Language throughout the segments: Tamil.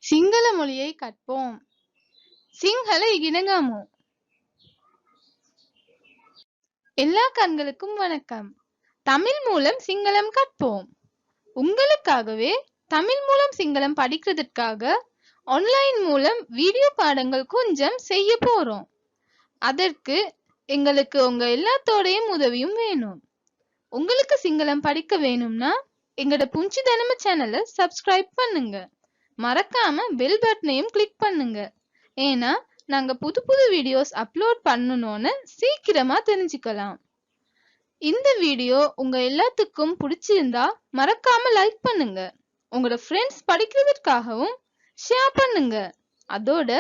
சிங்கள மொழியை கற்போம். சிங்கள இகினகமு. எல்லா கண்களுக்கும் வணக்கம். தமிழ் மூலம் சிங்களம் கற்போம். உங்களுக்காகவே தமிழ் மூலம் சிங்களம் படிக்கிறதுக்காக ஆன்லைன் மூலம் வீடியோ பாடங்கள் கொஞ்சம் செய்ய போறோம். அதற்கு எங்களுக்கு உங்க எல்லாத்தோடையும் உதவியும் வேணும். உங்களுக்கு சிங்களம் படிக்க வேணும்னா எங்கட புஞ்சி தனம சேனலை சப்ஸ்கிரைப் பண்ணுங்க. மறக்காம பெல் பட்டனையும் கிளிக் பண்ணுங்க. ஏன்னா நாங்க புது புது வீடியோஸ் அப்லோட் பண்ணணும்னு சீக்கிரமா தெரிஞ்சுக்கலாம். இந்த வீடியோ உங்க எல்லாத்துக்கும் பிடிச்சிருந்தா மறக்காம லைக் பண்ணுங்க. உங்களோட ஃப்ரெண்ட்ஸ் படிக்கிறதுக்காகவும் ஷேர் பண்ணுங்க. அதோட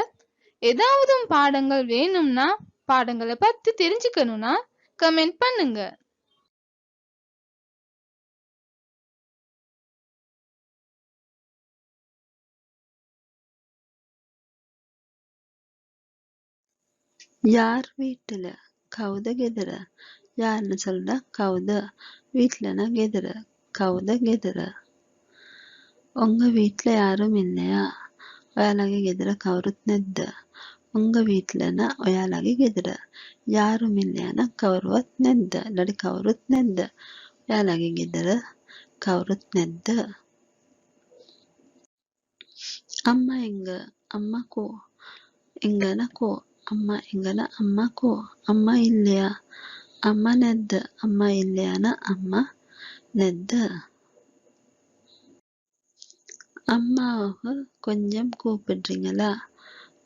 ஏதாவது பாடங்கள் வேணும்னா பாடங்களை பத்தி தெரிஞ்சுக்கணும்னா கமெண்ட் பண்ணுங்க. யார் வீட்டுல கவுத கெதர யாருன்னு சொல்ற கவுத வீட்டுலனா கெதர கவுத கெதர. உங்க வீட்டுல யாரும் இல்லையா ஒயாலாගේ ගෙදර කවුරුත් නැද්ද? උංග வீட்லனா ඔයාලගේ ගෙදර யாரும் இல்லையானா කවුරුවත් නැද්ද? ලඩි කවුරුත් නැද්ද? ඔයාලගේ ගෙදර කවුරුත් නැද්ද? அம்மா எங்க? அம்மா கோ? எங்கன கோ? அம்மா எங்கன அம்மா கோ? அம்மா இல்லையா? அம்மா නැද්ද? அம்மா இல்லையானா அம்மா නැද්ද? அம்மாவை கொஞ்சம் கூப்பிடுறீங்களா?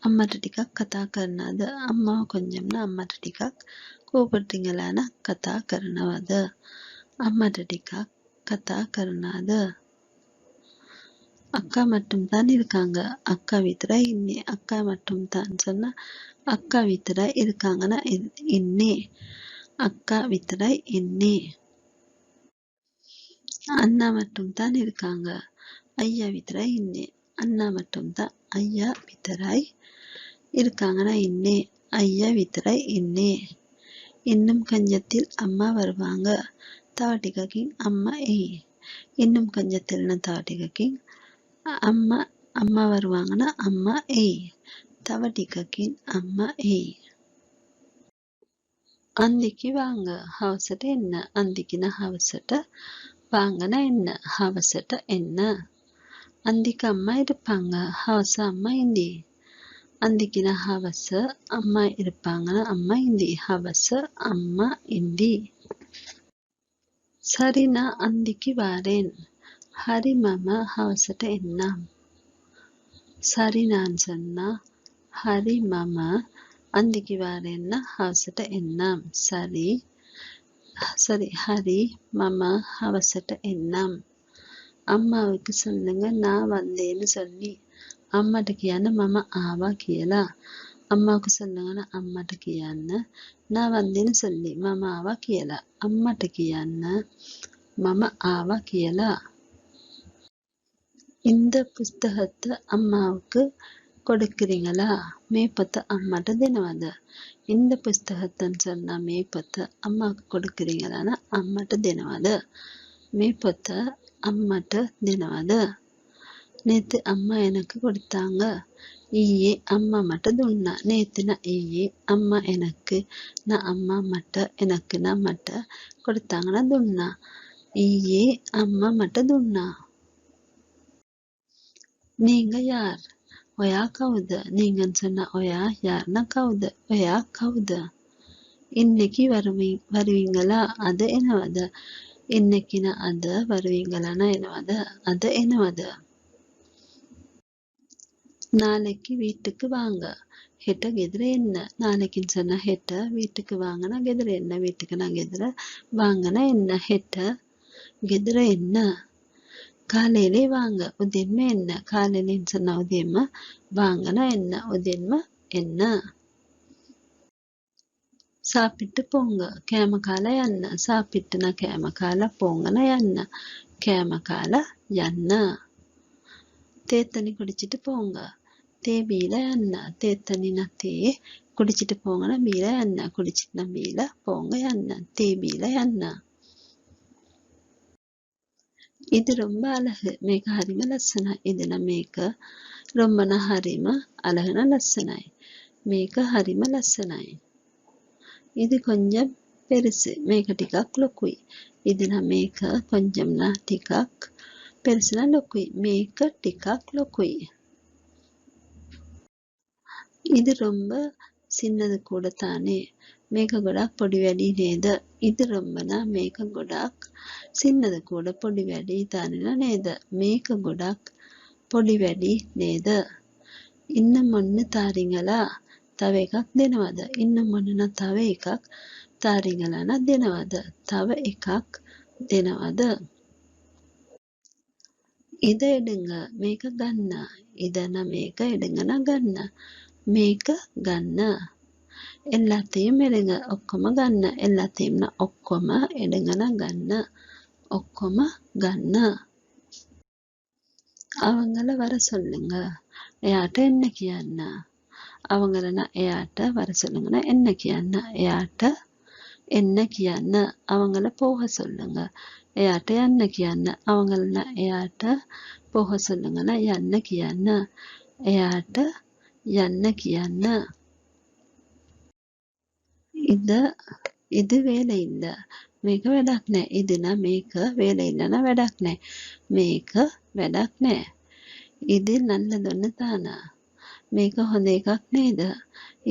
அம்மாட்ட ටිකක් කතා කරනවද? අම්මාව கொஞ்சம்னா அம்மாட்ட ටිකක් கூப்பிடுறீங்களானா කතා කරනවද? அம்மாட்ட ටිකක් කතා කරනවද? அக்கா மட்டும்தான் இருக்காங்க. அக்கா விතරයි ඉන්නේ. அக்கா மட்டும்தான் சொன்னா அக்கா விතරයි இருக்காங்கன்னா ඉන්නේ. அக்கா விතරයි ඉන්නේ. அண்ணா மட்டும்தான் இருக்காங்க. ஐயா விතරයි ඉන්නේ. அண்ணா மட்டும்தான் ஐயா விතරයි இருக்காங்கன்னா ඉන්නේ. ஐயா விතරයි ඉන්නේ. இன்னும் கொஞ்சத்தில் அம்மா வருவாங்க. තව ටිකකින් அம்மா එයි. இன்னும் கொஞ்சத்தில்னா තව ටිකකින් அம்மா வருவாங்கன்னா அம்மா එයි. තව ටිකකින් அம்மா එයි. අන්දිக்கு வாங்க හවසට එන්න. අන්දිකින හවසට வாங்கனா என்ன හවසට එන්න. அந்திக்கு அம்மா இருப்பாங்க. ஹவச அம்மா இந்தி. அந்திக்கின ஹவச அம்மா இருப்பாங்கன்னா அம்மா இந்தி. ஹவச அம்மா இந்தி. சரி நான் அந்திக்கு வாரேன். ஹரி மாமா ஹவசட்ட என்னாம். சரி நான் சொன்னா ஹரி மாமா அந்திக்கு வாரேன்னா ஹவசட்ட என்னாம். சரி சரி ஹரி மாமா ஹவசட்ட என்னாம். அம்மாவுக்கு சொல்லுங்க நான் வந்தேன்னு சொல்லி. அம்மாட்ட කියන්න මම ආවා කියලා. அம்மாவுக்கு சொல்லுங்கன்னா அம்மாட்ட කියන්න நான் வந்தேன்னு சொல்லி මම ආවා කියලා. அம்மாட்ட කියන්න මම ආවා කියලා. இந்த புஸ்தகத்தை அம்மாவுக்கு கொடுக்கிறீங்களா? මේ පොත අම්මට දෙනවද? இந்த புஸ்தகத்தைன்னு சொன்னா මේ පොත அம்மாவுக்கு கொடுக்கிறீங்களான்னா அம்மாட்ட දෙනවද? මේ පොත அம்மாட்ட දෙනවද? நேத்து அம்மா எனக்கு கொடுத்தாங்க. ஈயே அம்மா மட்டும் துண்ணா. நேத்துனா ஈயே அம்மா எனக்கு நான் அம்மா மட்ட எனக்கு நான் மட்ட கொடுத்தாங்கன்னா துண்ணா. ஈயே அம்மா மட்டும் துண்ணா. நீங்க யார்? ஒயா கவுத. நீங்கன்னு சொன்னா ஒயா யார்னா கவுத. ஒயா கவுத. இன்னைக்கு வருவீங்களா? அது என்னவத? இன்னைக்குனா அத வருவீங்களானா என்னவத? அது என்னவத? நாளைக்கு வீட்டுக்கு வாங்க. ஹெட்ட ගෙදර එන්න. நாளைக்குன்னு சொன்னா ஹெட்ட வீட்டுக்கு வாங்கன்னா ගෙදර එන්න. வீட்டுக்குனா ගෙදර வாங்கன்னா என்ன? ஹெட்ட ගෙදර එන්න. காலையிலே வாங்க. உதென்ம என்ன? காலையிலேன்னு சொன்னா உதென்ம வாங்கன்னா என்ன? உதென்ம என்ன? சாப்பிட்டு போங்க. කෑම කාලා යන්න. சாப்பிட்டுனா කෑම කාලා போங்கன்னா යන්න. කෑම කාලා යන්න. தேத்தனி குடிச்சிட்டு போங்க. தே பீல යන්න. தேத்தனினா தே குடிச்சிட்டு போங்கன்னா பீல යන්න. குடிச்சிட்டுனா பீல போங்க යන්න. தே பீல යන්න. இது ரொம்ப அழகு. මේක හරිම ලස්සනයි. இதுனா මේක ரொம்பனா හරිම அழகுன ලස්සනයි. මේක හරිම ලස්සනයි. இது கொஞ்சம் பெருசு. මේක ටිකක් ලොකුයි. இதுனா මේක கொஞ்சம்னா ටිකක් பெருசுனா ලොකුයි. මේක ටිකක් ලොකුයි. இது ரொம்ப சின்னது கூட தானே. මේක ගොඩක් පොඩි වැඩි නේද? இது ரொம்பனா මේක ගොඩක් සින්නද கூட පොඩි වැඩි தானේන නේද? මේක ගොඩක් පොඩි වැඩි නේද? ඉන්න මොන්න තාරිංගලා තව එකක් දෙනවද? ඉන්න මොනන තව එකක් තාරිංගලා නම් දෙනවද? තව එකක් දෙනවද? இத எடுங்க මේක ගන්න. இதன මේක எடுங்கන ගන්න. මේක ගන්න. எல்லாத்தையும் எடுங்க ඔක්කොම ගන්න. எல்லாத்தையும்னா ඔක්කොම எடுங்கන ගන්න. ඔක්කොම ගන්න. அவங்கள வர சொல்லுங்க. එයාට එන්න කියන්න. அவங்களனா එයාට வர சொல்லுங்கன்னா என்ன කියන්න. එයාට එන්න කියන්න. அவங்கள போக சொல்லுங்க. එයාට යන්න කියන්න. அவங்களனா එයාට போக சொல்லுங்கன்னா යන්න කියන්න. එයාට යන්න කියන්න. இது வேலை இல்ல. මේක වැඩක් නෑ. இதுனா මේක வேலை இல்லனா වැඩක් නෑ. මේක වැඩක් නෑ. இது நல்லதுன்னு தானா. මේක හොඳ එකක් නේද?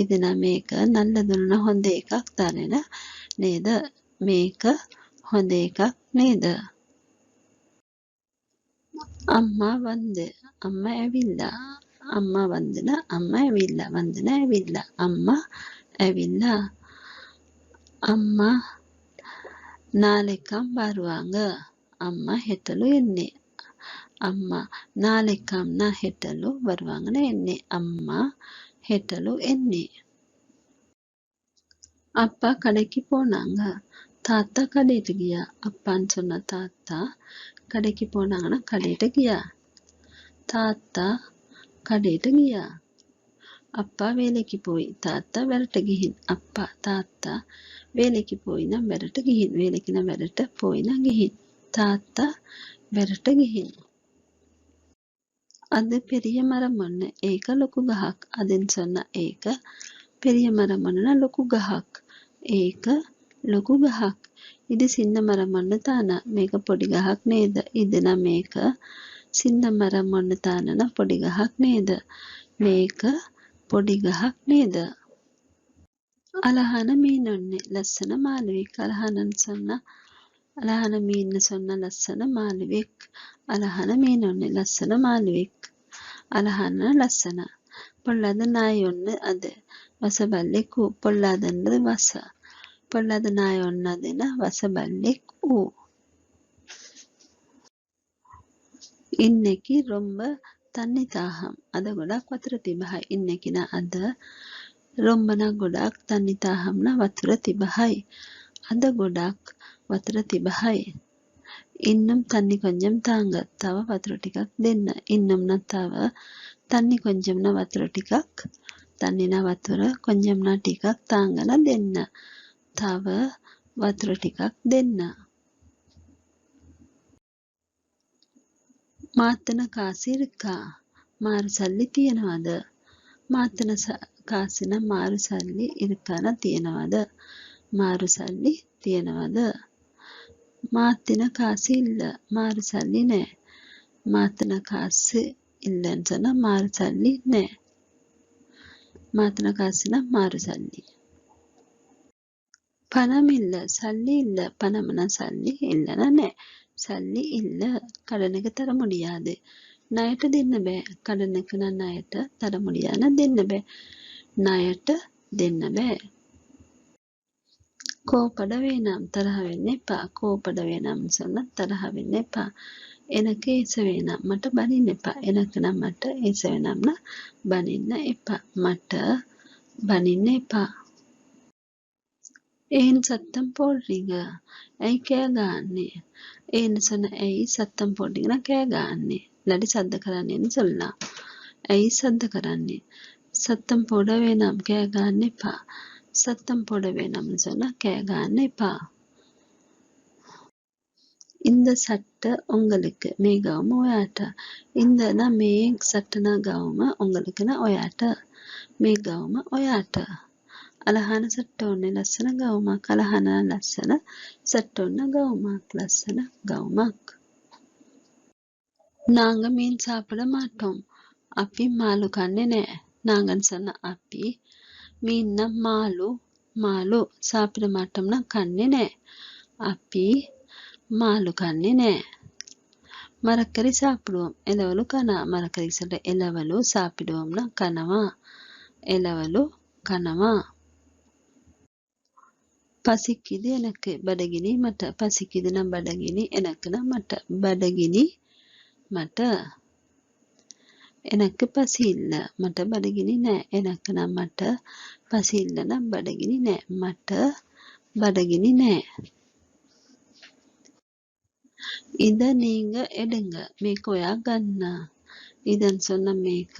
இதுனா මේක நல்லதுன்னு හොඳ එකක් தானේන නේද? මේක හොඳ එකක් නේද? අම්මා වන්ද. අම්මා ඇවිල්ලා. අම්මා වන්දන අම්මා ඇවිල්ලා. වන්දන ඇවිල්ලා. අම්මා ඇවිල්ලා. අම්මා நாளைக்காம் வருவாங்க. அம்மா ஹெட்டலு எண்ணே. அம்மா நாளைக்காம்னா ஹெட்டலு வருவாங்கன்னு எண்ணே. அம்மா ஹெட்டலு எண்ணே. அப்பா கடைக்கு போனாங்க. தாத்தா கடைட்டு கியா. அப்பான்னு சொன்ன தாத்தா கடைக்கு போனாங்கன்னா கடைட்டு கியா. தாத்தா கடைட்டு கியா. அப்பா வேலைக்கு போய் தாத்தா விரட்ட கிஹின். அப்பா தாத்தா வேலைக்கு போயினா விரட்ட கிஹின். வேலைக்குனா விரட்ட போயினா கிஹின். தாத்தா விரட்ட கிஹின். அது பெரிய மரம் ஒன்று. ඒක ලොකු ගහක්. අදින් சொன்ன ඒක பெரிய மரம் ஒன்றுனா ලොකු ගහක්. ඒක ලොකු ගහක්. இது சின்ன மரம் ஒன்று தானா. මේක පොඩි ගහක් නේද? இதுனா මේක சின்ன மரம் ஒன்று தானனா පොඩි ගහක් නේද? මේක පොඩි ගහක් නේද? අලහන මීනොන්නේ ලස්සන මාළුවෙක්. අලහනන් சொன்ன අලහන මීන්න சொன்ன ලස්සන මාළුවෙක්. අලහන මීනොන්නේ ලස්සන මාළුවෙක්. අලහන ලස්සන. பொல்லாத நாய் ஒன்று அது. வசபல்லிக்கு. பொல்லாதன்றது வச. பொல்லாத நாய் ஒன்று அதுன்னா வசபல்லிக்கு. இன்னைக்கு ரொம்ப தண்ணி தாகம். අද ගොඩක් වතුර තිබහයි. இன்னைக்குனா අද. ரொம்பனா ගොඩක් தண்ணி தாகம்னா වතුර තිබහයි. අද ගොඩක් වතුර තිබහයි. இன்னும் தண்ணி கொஞ்சம் தாங்க. තව වතුර ටිකක් දෙන්න. இன்னும்னா තව. தண்ணி கொஞ்சம்னா වතුර ටිකක්. தண்ணினா වතුර. கொஞ்சம்னா ටිකක්. தாங்கனா දෙන්න. තව වතුර ටිකක් දෙන්න. මාතන කාසි இருக்கா. මාරු සල්ලි තියනවද? මාතන කාසින මාරු සල්ලි இருக்கானா තියනවද? මාරු සල්ලි තියනවද? මාතින කාසි இல்ல. මාරු සල්ලි නෑ. මාතන කාසි இல்லன்னு சொன்னா මාරු සල්ලි නෑ. මාතන කාසින මාරු සල්ලි. பணம் இல்ல. சல்லி இல்ல. பணம்னா சல்லி இல்லைன்னா நே. சல்லி இல்ல. கடனுக்கு தர முடியாது. ණයට දෙන්න බෑ. கடனுக்கு நான் ණයට தர முடியாதுன்னா දෙන්න බෑ. ණයට දෙන්න බෑ. கோபப்பட வேணாம். තරහ වෙන්න එපා. கோபப்பட வேணாம் சொன்னா තරහ වෙන්න එපා. எனக்கு ஏச வேணாம். මට බනින්න එපා. எனக்குனா මට ஏச வேணாம்னா බනින්න එපා. මට බනින්න එපා. ஏன் சத்தம் போடுறீங்க? ඇයි කෑ ගහන්නේ? ஏன்னு சொன்ன ඇයි சத்தம் போடுறீங்கன்னா කෑ ගහන්නේ. இல்லாட்டி சத்த කරන්නේன்னு சொல்லலாம். ඇයි சத்த කරන්නේ? சத்தம் போட வேணாம். කෑ ගහන්න එපා. சத்தம் போட வேணாம்னு சொன்னா කෑ ගහන්න එපා. இந்த சட்டை உங்களுக்கு මේ ගවුම ඔයාට. இந்த නම් මේ සටන ගවුම உங்களுக்குனா ඔයාට. මේ ගවුම ඔයාට. අලහන සට්ට ඔන්නේ ලස්සන ගවුමක්. අලහන ලස්සන සට්ට ඔන්න ගවුමක්. ලස්සන ගවුමක්. நாங்க மீன் சாப்பிட மாட்டோம். අපි මාළු කන්නේ නෑ. நாங்கன்னு சொன்னா අපි. மீன்னா මාළු சாப்பிட மாட்டோம்னா කන්නේ නෑ. අපි මාළු කන්නේ නෑ. மரக்கறி சாப்பிடுவோம். elawalu கனா. மரக்கறி சொல்ற elawalu சாப்பிடுவோம்னா கனவா. elawalu கனவா. பசிக்குது எனக்கு. படகினி மட்ட. பசிக்குதுன்னா படகினி. எனக்குன்னா மட்ட. படகினி மட்ட. எனக்கு பசி இல்ல. மட்ட படகினி நே. எனக்குன்னா மட்ட. பசி இல்லைன்னா படகினி நே. மட்ட படகினி நே. இத நீங்க எடுங்க. මේක ඔයා ගන්න. இதன்னு சொன்ன මේක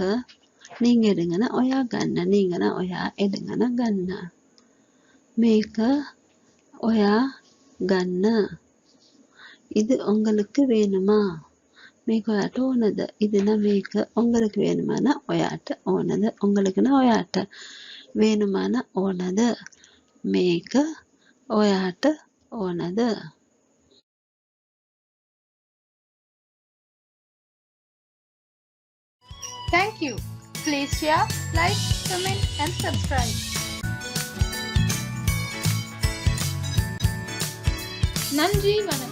நீங்க எடுங்கன்னா ඔයා ගන්න. நீங்கன்னா ඔයා எடுங்கன்னா ගන්න. මේක ඔයා ගන්න. இது உங்களுக்கு வேணுமா? මේක ඔයාට ඕනද? இதுனா මේක உங்களுக்கு வேணுமானா ඔයාට ඕනද? உங்களுக்குனா ඔයාට. வேணுமானா ඕනද? මේක ඔයාට ඕනද? Thank you. Please share, like, comment and subscribe. நன்றி, வணக்கம்.